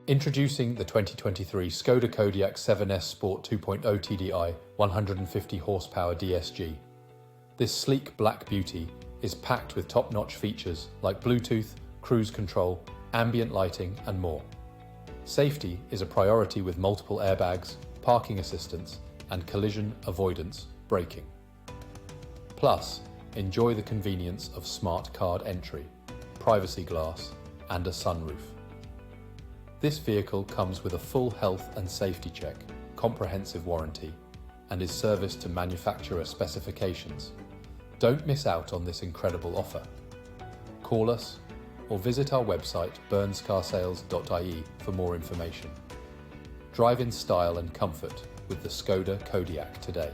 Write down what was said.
Introducing the 2023 Skoda Kodiaq 7S Sport 2.0 TDI 150 horsepower DSG. This sleek black beauty is packed with top-notch features like Bluetooth, cruise control, ambient lighting, and more. Safety is a priority with multiple airbags, parking assistance, and collision avoidance braking. Plus, enjoy the convenience of smart card entry, privacy glass, and a sunroof. This vehicle comes with a full health and safety check, comprehensive warranty, and is serviced to manufacturer specifications. Don't miss out on this incredible offer. Call us or visit our website burnscarsales.ie for more information. Drive in style and comfort with the Skoda Kodiaq today.